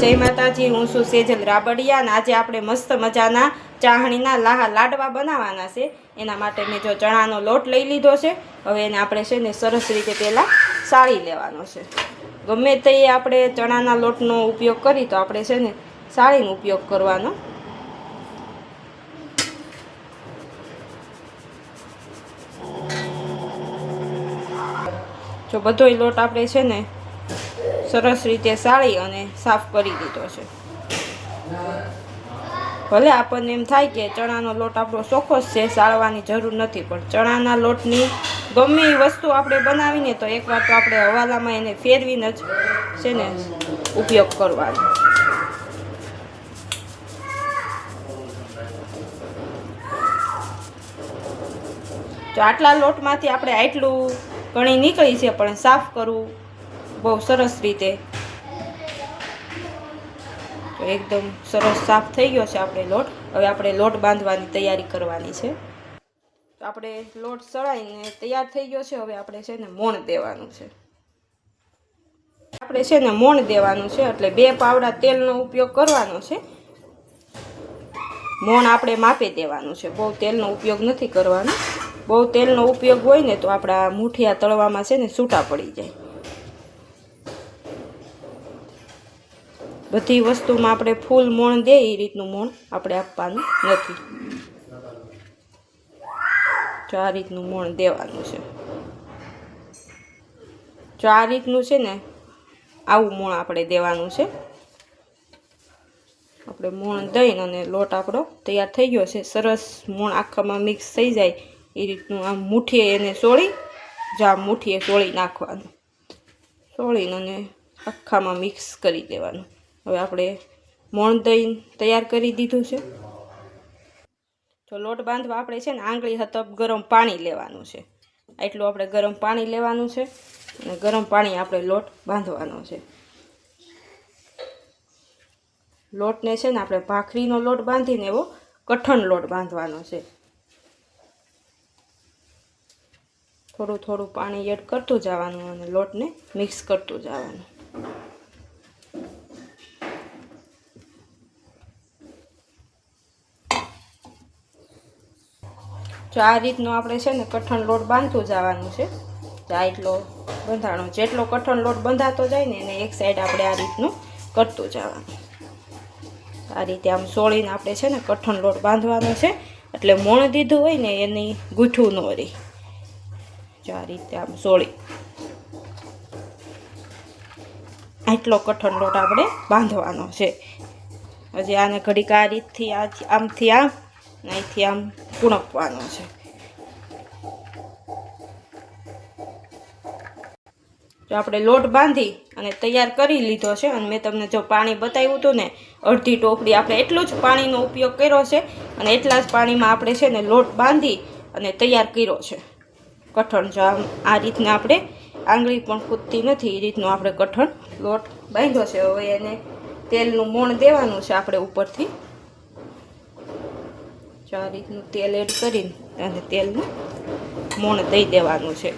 જય માતાજી, હું છું સેજલ રાબડિયા અને આજે આપણે મસ્ત મજાના ચાહણીના લાડવા બનાવવાના છે। એના માટે મેં જો ચણાનો લોટ લઈ લીધો છે। હવે એને આપણે છે ને સરસ રીતે પહેલાં સાળી લેવાનો છે। ગમે તે આપણે ચણાના લોટનો ઉપયોગ કરી તો આપણે છે ને સાળીનો ઉપયોગ કરવાનો। જો બધોય લોટ આપણે છે ને સરસ રીતે સાળી અને સાફ કરી દીધો છે। ભલે આપણને એમ થાય કે ચણાનો લોટ આપણો ચોખ્ખો જ છે, સાળવાની જરૂર નથી, પણ ચણાના લોટની ગમે એ વસ્તુ આપણે બનાવીને તો એકવાર તો આપણે હવાલામાં એને ફેરવીને જ છે ને ઉપયોગ કરવાનો। તો આટલા લોટમાંથી આપણે આટલું ઘણી નીકળી છે, પણ સાફ કરવું બહુ સરસ રીતે। તો એકદમ સરસ સાફ થઈ ગયો છે આપણે લોટ। હવે આપણે લોટ બાંધવાની તૈયારી કરવાની છે। તો આપણે લોટ સળાઈને તૈયાર થઈ ગયો છે। હવે આપણે છે ને મોણ દેવાનું છે। આપણે છે ને મોણ દેવાનું છે એટલે 2 પાવડા તેલનો ઉપયોગ કરવાનો છે। મોણ આપણે માપી દેવાનું છે, બહુ તેલનો ઉપયોગ નથી કરવાનો। બહુ તેલનો ઉપયોગ હોય ને તો આપણા મુઠિયા તળવામાં છે ને છૂટા પડી જાય। બધી વસ્તુમાં આપણે ફૂલ મોણ દે એ રીતનું મોણ આપણે આપવાનું નથી। જો આ રીતનું મોણ દેવાનું છે। જો આ રીતનું છે ને આવું મોણ આપણે દેવાનું છે। આપણે મોણ દઈને અને લોટ આપણો તૈયાર થઈ ગયો છે। સરસ મોણ આખામાં મિક્સ થઈ જાય એ રીતનું આમ મુઠ્ઠીએ એને સોળી જા મુઠ્ઠીએ સોળી નાખવાનું। સોળીને અને આખામાં મિક્સ કરી દેવાનું। હવે આપણે મોણ દહીં તૈયાર કરી દીધું છે। તો લોટ બાંધવા આપણે છે ને આંગળી હતપ ગરમ પાણી લેવાનું છે। એટલું આપણે ગરમ પાણી લેવાનું છે અને ગરમ પાણી આપણે લોટ બાંધવાનો છે। લોટને છે ને આપણે ભાખરીનો લોટ બાંધીને એવો કઠણ લોટ બાંધવાનો છે। થોડું થોડું પાણી એડ કરતું જવાનું અને લોટને મિક્સ કરતું જવાનું। જો આ રીતનો આપણે છે ને કઠણ લોટ બાંધતું જવાનું છે। તો એટલો બંધાણો જેટલો કઠણ લોટ બંધાતો જાય ને એને એક સાઈડ આપણે આ રીતનું કરતું જવાનું। આ રીતે આમ સોળીને આપણે છે ને કઠણ લોટ બાંધવાનો છે એટલે મોણ દીધું હોય ને એની ગૂંઠું ન રહે। જો આ રીતે આમ સોળી આટલો કઠણ લોટ આપણે બાંધવાનો છે। હજી આને ઘડીક આ રીતથી આમથી આમ અહીંથી આમ પૂણકવાનો છે। જો આપણે લોટ બાંધી અને તૈયાર કરી લીધો છે અને મેં તમને જો પાણી બતાવ્યું હતું ને અડધી ટોપલી આપણે એટલું જ પાણીનો ઉપયોગ કર્યો છે અને એટલા જ પાણીમાં આપણે છે ને લોટ બાંધી અને તૈયાર કર્યો છે કઠણ। જો આ રીતના આપણે આંગળી પણ ખૂટતી નથી એ રીતનો આપણે કઠણ લોટ બાંધ્યો છે। હવે એને તેલનું મોણ દેવાનું છે આપણે ઉપરથી। જો આ રીતનું તેલ એડ કરીને અને તેલનું મોણ દઈ દેવાનું છે।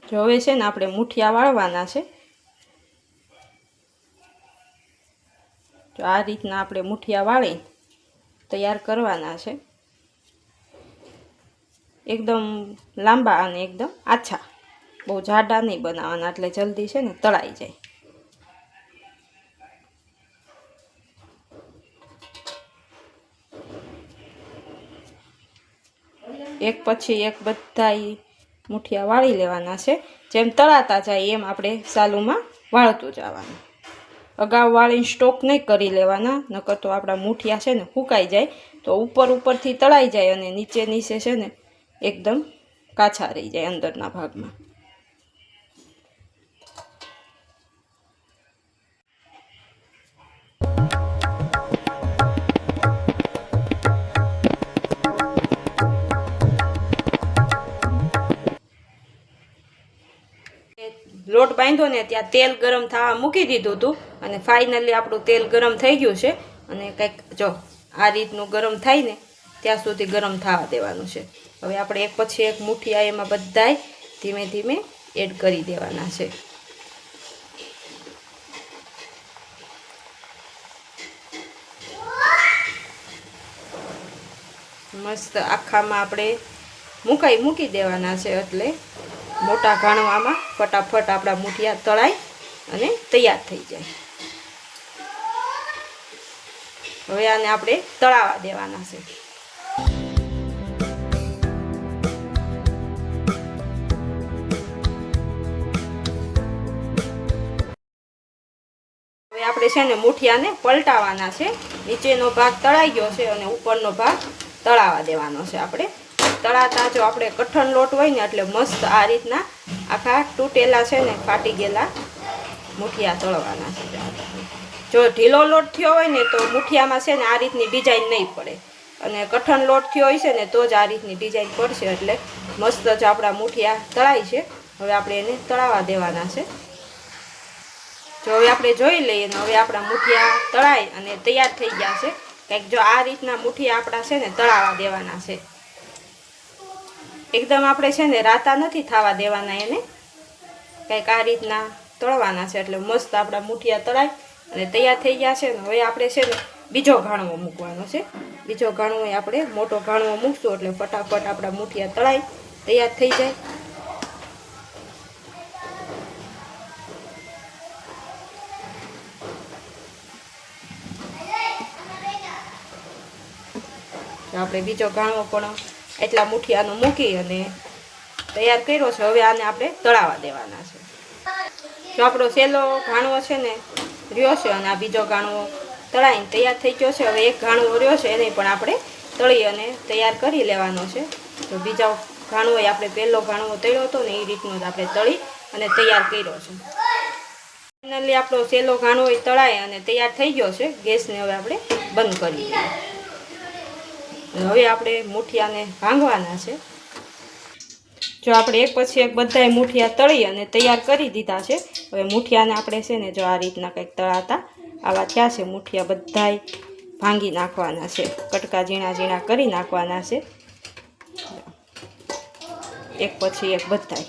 જો હવે છે ને આપણે મુઠિયા વાળવાના છે। તો આ રીતના આપણે મુઠિયા વાળી તૈયાર કરવાના છે। એકદમ લાંબા અને એકદમ આછા, બહુ જાડા નહીં બનાવવાના એટલે જલ્દી છે ને તળાઈ જાય। એક પછી એક બધા મુઠિયા વાળી લેવાના છે। જેમ તળાતા જાય એમ આપણે સાલુમાં વાળતું જવાનું। અગાઉ વાળીને સ્ટોક નહીં કરી લેવાના, નકર તો આપણા મુઠિયા છે ને ફૂંકાઈ જાય તો ઉપરથી તળાઈ જાય અને નીચે છે ને એકદમ કાચા રહી જાય અંદરના ભાગમાં। લોટ બાંધ્યો ને ત્યાં તેલ ગરમ થવા મૂકી દીધું હતું અને ફાઇનલી આપણું તેલ ગરમ થઈ ગયું છે અને કંઈક જો આ રીતનું ગરમ થાય ને ત્યાં સુધી ગરમ થવા દેવાનું છે। હવે આપણે એક પછી એક મુઠિયા એમાં બધાય ધીમે ધીમે એડ કરી દેવાના છે। મસ્ત આખામાં આપણે મૂકી દેવાના છે, એટલે મોટા ઘાણવામાં ફટાફટ આપણા મૂઠિયા તળાય અને તૈયાર થઈ જાય. હવે આને આપણે તળાવા દેવાના છે. હવે આપણે છે ને મૂઠિયાને પલટાવાના છે. નીચેનો ભાગ તળાઈ ગયો છે અને ઉપરનો ભાગ તળાવા દેવાનો છે. આપણે તળાતા જો આપણે કઠણ લોટ હોય ને એટલે મસ્ત આ રીતના આખા તૂટેલા છે ને ફાટી ગયેલા મૂઠિયા તળવાના છે. જો ઢીલો લોટ થયો હોય ને તો મૂઠિયામાં છે ને આ રીતની ડિઝાઇન નહીં પડે, અને કઠણ લોટ થયો હોય છે ને તો જ આ રીતની ડિઝાઇન પડશે. એટલે મસ્ત જ આપણા મૂઠિયા તળાય છે. હવે આપણે એને તળાવા દેવાના છે. જો હવે આપણે જોઈ લઈએ ને હવે આપણા મૂઠિયા તળાય અને તૈયાર થઈ ગયા છે. કંઈક જો આ રીતના મૂઠિયા આપણા છે ને તળાવા દેવાના છે. એકદમ આપણે છે ને રાતા નથી થવા દેવાના, એને કંઈક આ રીતના તળવાના છે. એટલે મસ્ત આપણા મૂઠિયા તળાય અને તૈયાર થઈ ગયા છે. ને હવે આપણે છે ને બીજો ઘાણવો મૂકવાનો છે. બીજો ઘાણવો આપણે મોટો ઘાણવો મૂકશું એટલે ફટાફટ આપણા મૂઠિયા તળાય તૈયાર થઈ જાય. આપણે બીજો ઘાણવો પણ એટલા મૂઠિયાનો મૂકી અને તૈયાર કર્યો છે. હવે આને આપણે તળાવા દેવાના છે. જો આપણો સહેલો ઘાણવો છે ને રહ્યો છે અને આ બીજો ઘાણવો તળાઈને તૈયાર થઈ ગયો છે. હવે એક ઘાણવો રહ્યો છે એને પણ આપણે તળી અને તૈયાર કરી લેવાનો છે. તો બીજો ઘાણવો આપણે પહેલો ઘાણવો તળ્યો હતો ને એ રીતનો જ આપણે તળી અને તૈયાર કર્યો છે. ફાઇનલી આપણો સહેલો ઘાણવો તળાય અને તૈયાર થઈ ગયો છે. ગેસને હવે આપણે બંધ કરી દઈએ. હવે આપણે મૂઠિયાને ભાંગવાના છે. જો આપણે એક પછી એક બધાય મૂઠિયા તળી અને તૈયાર કરી દીધા છે. હવે મૂઠિયાને આપણે છે ને જો આ રીતના કંઈક તળાતા આવા થયા છે. મૂઠિયા બધાય ભાંગી નાખવાના છે. કટકા ઝીણા ઝીણા કરી નાખવાના છે, એક પછી એક બધાય.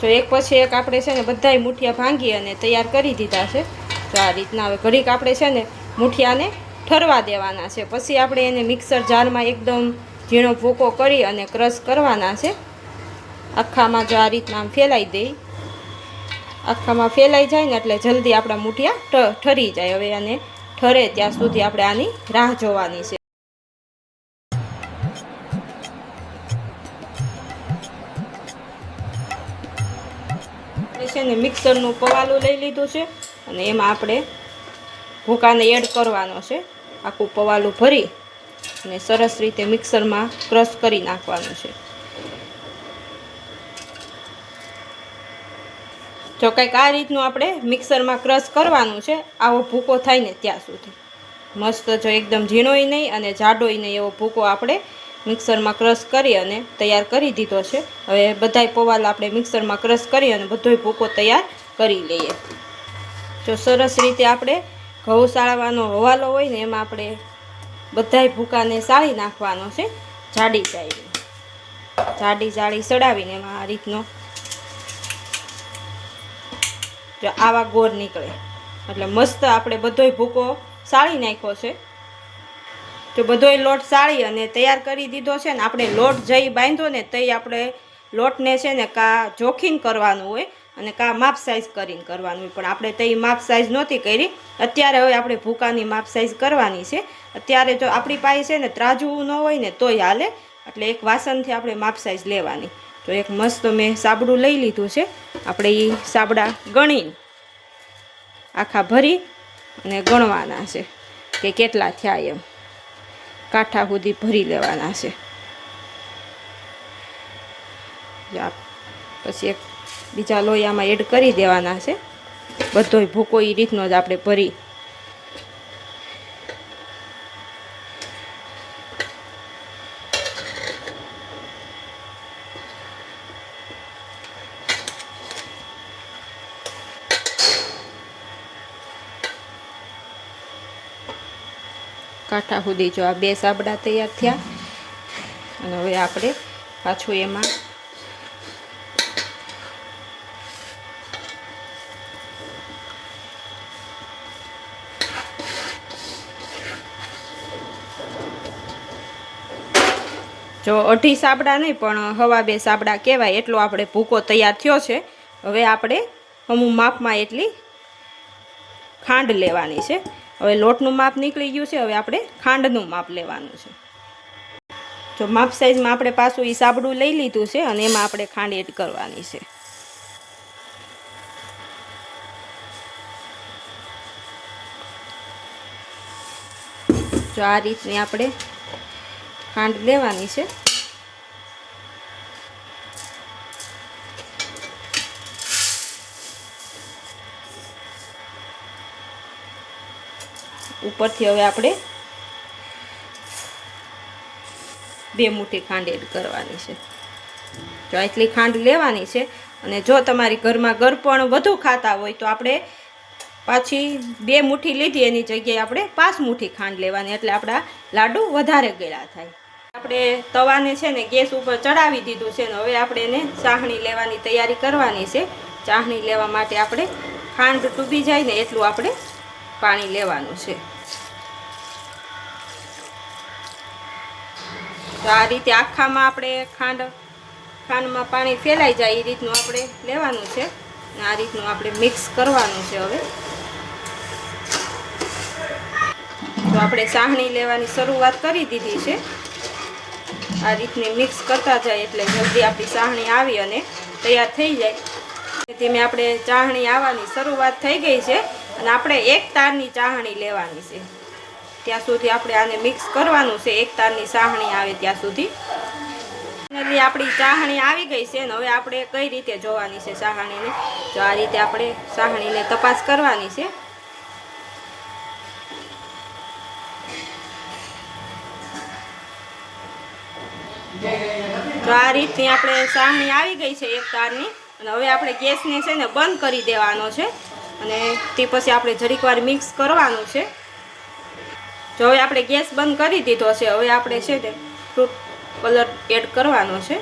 જો એક પછી એક આપણે છે ને બધાય મૂઠિયા ભાંગી અને તૈયાર કરી દીધા છે. તો આ રીતના હવે ઘડીક આપણે છે ને મૂઠિયાને ઠરવા દેવાના છે. પછી આપણે એને મિક્સર જારમાં એકદમ ઝીણો ભૂકો કરી અને ક્રશ કરવાના છે. આખામાં જો આ રીતના આમ ફેલાઈ દઈ, આખામાં ફેલાઈ જાય ને એટલે જલ્દી આપણા મૂઠિયા ઠરી જાય. હવે આને ઠરે ત્યાં સુધી આપણે આની રાહ જોવાની છે. છે ને મિક્સરનું પવાલું લઈ લીધું છે અને એમાં આપણે ભૂકાને એડ કરવાનો છે. આખું પવાલું ભરી અને સરસ રીતે મિક્સરમાં ક્રશ કરી નાખવાનું છે. જો કંઈક આ રીતનું આપણે મિક્સરમાં ક્રશ કરવાનું છે. આવો ભૂકો થાય ને ત્યાં સુધી મસ્ત, જો એકદમ ઝીણોય નહીં અને જાડોય નહીં એવો ભૂકો આપણે મિક્સરમાં ક્રશ કરી અને તૈયાર કરી દીધો છે. હવે બધાય પવાલા આપણે મિક્સરમાં ક્રશ કરી અને બધોય ભૂકો તૈયાર કરી લઈએ. જો સરસ રીતે આપણે ઘઉં સાળવાનો હવાલો હોય ને એમાં આપણે બધાય ભૂકાને સાળી નાખવાનો છે. જાડી જાળી સડાવીને એમાં આ રીતનો જો આવા ગોળ નીકળે એટલે મસ્ત આપણે બધોય ભૂકો સાળી નાખ્યો છે. તો બધોય લોટ સાળી અને તૈયાર કરી દીધો છે ને. આપણે લોટ જઈ બાંધ્યો ને તઈ આપણે લોટને છે ને કાં જોખીને કરવાનું હોય અને કાં માપ સાઈઝ કરીને કરવાનું હોય, પણ આપણે તઈ માપ સાઈઝ નહોતી કરી. અત્યારે હવે આપણે ભૂકાની માપ સાઈઝ કરવાની છે. અત્યારે જો આપણી પાસે છે ને ત્રાજવું ન હોય ને તોય હાલે, એટલે એક વાસણથી આપણે માપ સાઈઝ લેવાની. તો એક મસ્ત મેં સાબડું લઈ લીધું છે. આપણે એ સાબડા ગણીને આખા ભરી અને ગણવાના છે કે કેટલા થયા એમ. કાંઠા સુધી ભરી લેવાના છે. પછી એક બીજા લોયામાં એડ કરી દેવાના છે. બધોય ભૂકો એ રીતનો જ આપણે ભરી કાંઠા સુધી. જો આ બે સાબડા તૈયાર થયા અને હવે આપણે પાછું એમાં જો 2.5 સાબડા નહીં પણ 2.5 સાબડા કહેવાય એટલો આપણે ભૂકો તૈયાર થયો છે. હવે આપણે અમુક માપમાં એટલી ખાંડ લેવાની છે. હવે લોટનું માપ નીકળી ગયું છે. હવે આપણે ખાંડનું માપ લેવાનું છે. જો માપ સાઈઝમાં આપણે પાછું એ સાબડું લઈ લીધું છે અને એમાં આપણે ખાંડ એડ કરવાની છે. જો આ રીતની આપણે ખાંડ લેવાની છે. ઉપરથી હવે આપણે 2 મુઠ્ઠી ખાંડ એડ કરવાની છે. જો આટલી ખાંડ લેવાની છે. અને જો તમારી ઘરમાં ગળપણ વધુ ખાતા હોય તો આપણે પાછી 2 મુઠ્ઠી લીધી એની જગ્યાએ આપણે 5 મુઠ્ઠી ખાંડ લેવાની, એટલે આપણા લાડુ વધારે ગળ્યા થાય. આપણે તવાને છે ને ગેસ ઉપર ચડાવી દીધું છે ને હવે આપણે એને ચાસણી લેવાની તૈયારી કરવાની છે. ચાસણી લેવા માટે આપણે ખાંડ ડૂબી જાય ને એટલું આપણે પાણી લેવાનું છે. તો આ રીતે આખામાં આપણે ખાંડમાં પાણી ફેલાઈ જાય એ રીતનું આપણે લેવાનું છે. આ રીતનું આપણે મિક્સ કરવાનું છે. હવે તો આપણે ચાસણી લેવાની શરૂઆત કરી દીધી છે. આ રીતની મિક્સ કરતા જાય એટલે જલ્દી આપણી ચાસણી આવી અને તૈયાર થઈ જાય. ધીમે આપણે ચાસણી આવવાની શરૂઆત થઈ ગઈ છે અને આપણે 1 તારની ચાસણી લેવાની છે. ત્યાં સુધી આપણે આને મિક્સ કરવાનું છે. 1 તારની ચાસણી આવે ત્યાં સુધી. ફાઇનલી આપણી ચાસણી આવી ગઈ છે. અને હવે આપણે કઈ રીતે જોવાની છે ચાસણીને? તો આ રીતે આપણે ચાસણીને તપાસ કરવાની છે. તો આ રીતની આપણે ચાસણી આવી ગઈ છે 1 તારની. અને હવે આપણે ગેસને છે ને બંધ કરી દેવાનો છે અને તે પછી આપણે જરીક વાર મિક્સ કરવાનું છે. જો હવે આપણે ગેસ બંધ કરી દીધો છે. હવે આપણે છે ને ફ્રૂટ કલર એડ કરવાનો છે.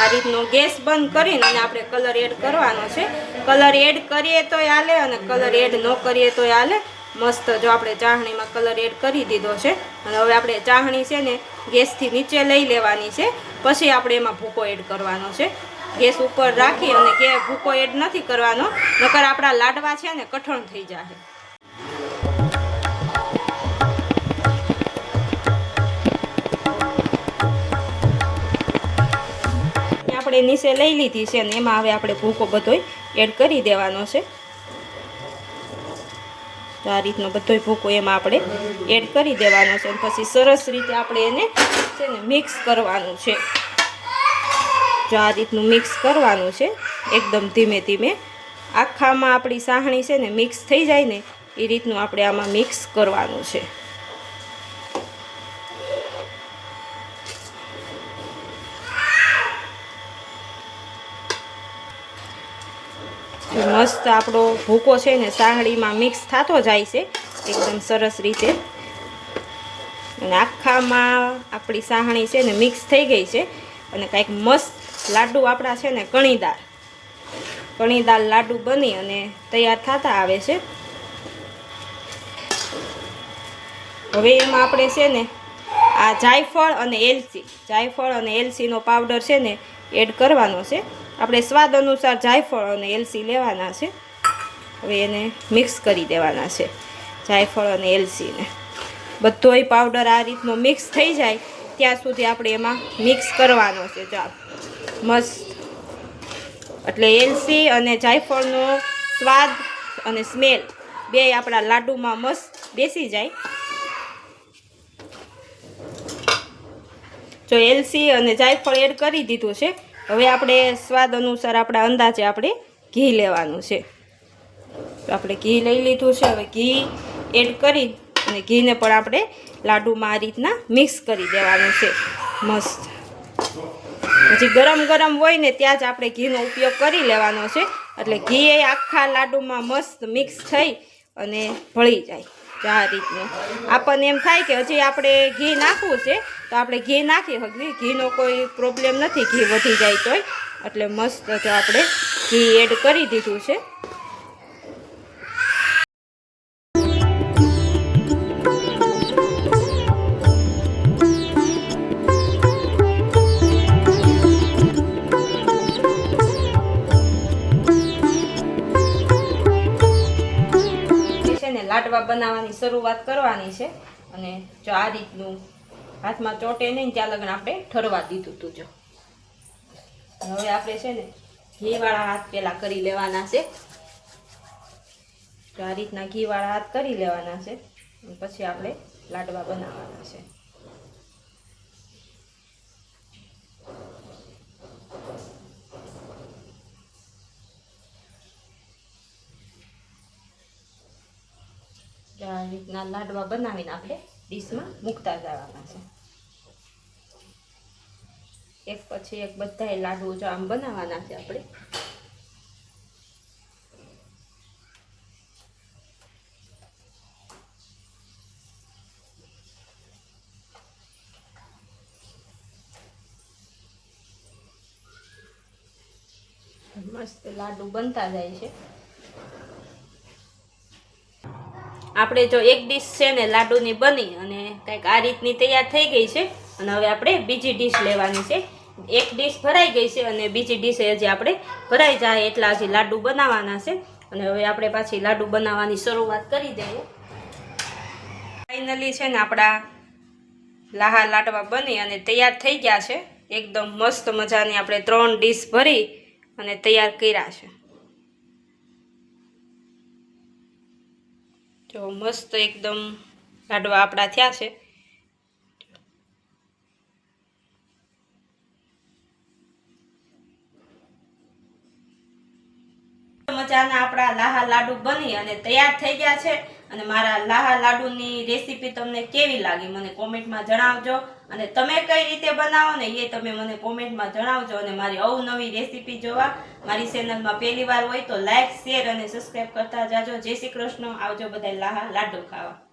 આ રીતનો ગેસ બંધ કરીને અને આપણે કલર એડ કરવાનો છે. કલર એડ કરીએ તોય હાલે અને કલર એડ ન કરીએ તોય હાલે. મસ્ત જો આપણે ચાસણીમાં કલર એડ કરી દીધો છે. અને હવે આપણે ચાસણી છે ને ગેસથી નીચે લઈ લેવાની છે. પછી આપણે એમાં ભૂકો એડ કરવાનો છે. ગેસ ઉપર રાખી અને ભૂકો એડ નથી કરવાનો, નકર આપણા લાડવા છે ને કઠણ થઈ જાય. આપણે નીચે લઈ લીધી છે અને એમાં હવે આપણે ભૂકો બધોય એડ કરી દેવાનો છે. તો આ રીતનો બધોય ભૂકો એમાં આપણે એડ કરી દેવાનો છે અને પછી સરસ રીતે આપણે એને છે ને મિક્સ કરવાનું છે. જો આ રીતનું મિક્સ કરવાનું છે એકદમ ધીમે ધીમે. આખામાં આપણી ચાસણી છે ને મિક્સ થઈ જાય ને એ રીતનું આપણે આમાં મિક્સ કરવાનું છે. મસ્ત આપણો ભૂકો છે ને ચાસણીમાં મિક્સ થતો જાય છે એકદમ સરસ રીતે. અને આખામાં આપણી ચાસણી છે ને મિક્સ થઈ ગઈ છે અને કાંઈક મસ્ત લાડુ આપણા છે ને કણીદાર લાડુ બની અને તૈયાર થતા આવે છે. હવે એમાં આપણે છે ને આ જાયફળ અને એલચીનો પાવડર છે ને એડ કરવાનો છે. આપણે સ્વાદ અનુસાર જાયફળ અને એલચી લેવાના છે. હવે એને મિક્સ કરી દેવાના છે જાયફળ અને એલચીને. બધોય પાવડર આ રીતનો મિક્સ થઈ જાય ત્યાં સુધી આપણે એમાં મિક્સ કરવાનો છે. ચાલ મસ્ત એટલે એલચી અને જાયફળનો સ્વાદ અને સ્મેલ બે આપણા લાડુમાં મસ્ત બેસી જાય. જો એલચી અને જાયફળ એડ કરી દીધું છે. હવે આપણે સ્વાદ અનુસાર આપણા અંદાજે આપણે ઘી લેવાનું છે. તો આપણે ઘી લઈ લીધું છે. હવે ઘી એડ કરી અને ઘીને પણ આપણે લાડુમાં આ રીતના મિક્સ કરી દેવાનું છે મસ્ત. પછી ગરમ હોય ને ત્યાં જ આપણે ઘીનો ઉપયોગ કરી લેવાનો છે એટલે ઘી એ આખા લાડુમાં મસ્ત મિક્સ થઈ અને ભળી જાય. આ રીતનું આપણને એમ થાય કે હજી આપણે ઘી નાખવું છે તો આપણે ઘી નાખી શકીએ. ઘીનો કોઈ પ્રોબ્લેમ નથી ઘી વધી જાય તોય. એટલે મસ્ત જો આપણે ઘી એડ કરી દીધું છે. લાડવા બનાવવાની શરૂઆત કરવાની છે અને જો આ રીતનું હાથમાં ચોટે નહીં ત્યાં લગન આપણે ઠરવા દીધું હતું જો. હવે આપણે છે ને ઘીવાળા હાથ પહેલાં કરી લેવાના છે. તો આ રીતના ઘીવાળા હાથ કરી લેવાના છે પછી આપણે લાડવા બનાવવાના છે. આ રીતના લાડવા બનાવીને આપણે ડીશમાં મૂકતા જવાના છે. એક પછી એક બધાય લાડુ જો આમ બનાવવાના છે આપણે. મસ્ત લાડુ બનતા જાય છે. આપણે જો એક ડીશ છે ને લાડુની બની અને કંઈક આ રીતની તૈયાર થઈ ગઈ છે અને હવે આપણે બીજી ડીશ લેવાની છે. એક ડીશ ભરાઈ ગઈ છે અને બીજી ડીશ હજી આપણે ભરાઈ જાય એટલા હજી લાડુ બનાવવાના છે અને હવે આપણે પાછી લાડુ બનાવવાની શરૂઆત કરી દઈએ. ફાઇનલી છે ને આપણા લાહા લાડવા બની અને તૈયાર થઈ ગયા છે. એકદમ મસ્ત મજાની આપણે 3 ડીશ ભરી અને તૈયાર કર્યા છે. જો મસ્ત એકદમ લાડવા આપણા થયા છે. મજાના આપણા લાહા લાડુ બની અને તૈયાર થઈ ગયા છે અને મારા લાહા લાડુની રેસીપી તમને કેવી લાગી મને કોમેન્ટમાં જણાવજો અને તમે કઈ રીતે બનાવો ને એ તમે મને કોમેન્ટમાં જણાવજો અને મારી અવનવી રેસીપી જોવા મારી ચેનલમાં પહેલી વાર હોય તો લાઈક શેર અને સબસ્ક્રાઈબ કરતા જાજો. જય શ્રી કૃષ્ણ. આવજો બધા લાહા લાડુ ખાવા.